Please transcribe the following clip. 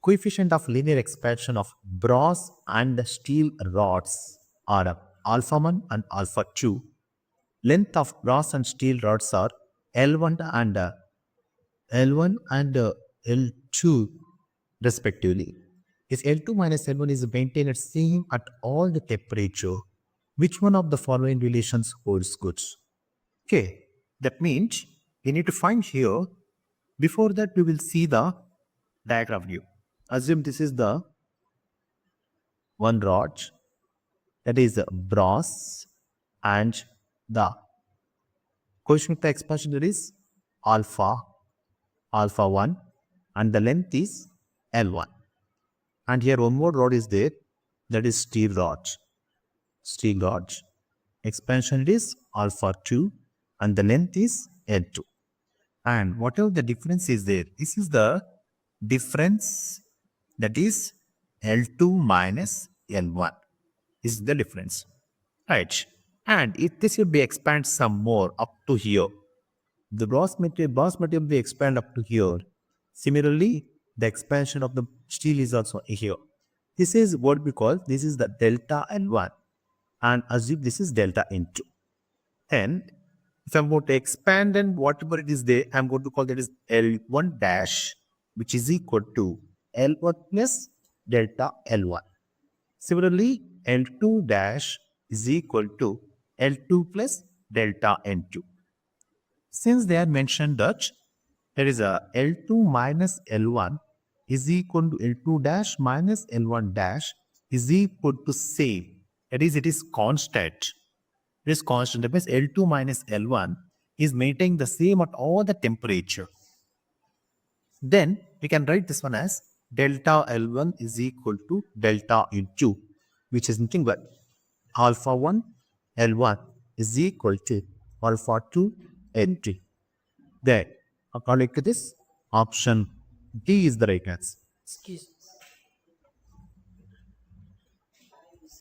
coefficient of linear expansion of brass and steel rods are alpha 1 and alpha 2. Length of brass and steel rods are L1 and L2 respectively. If L2 minus L1 is maintained at same at all the temperature, which one of the following relations holds good? Okay, that means we need to find here. Before that, we will see the diagram view. Assume this is the one rod, that is brass, and the coefficient of the expansion there is alpha 1, and the length is L1. And here one more rod is there, that is steel rod. Expansion is alpha 2 and the length is L2. And whatever the difference is there, this is the difference, that is L2 minus L1 is the difference, right? And if this will be expand some more up to here, the brass material will be expand up to here. Similarly, the expansion of the steel is also here. This is what we call, this is the delta L1, and assume this is delta N2. And if I'm going to expand and whatever it is there, I'm going to call that is L1 dash, which is equal to L1 plus delta L1. Similarly, L2 dash is equal to L2 plus delta N2. Since they are mentioned that there is a L2 minus L1 is equal to L2 dash minus L1 dash is equal to same. That is, it is constant. It is constant. That means L2 minus L1 is maintaining the same at all the temperature. Then we can write this one as delta L1 is equal to delta N2, which is nothing but alpha 1 L1 is equal to alpha 2 N2. Then, according to this, option D is the right answer. Excuse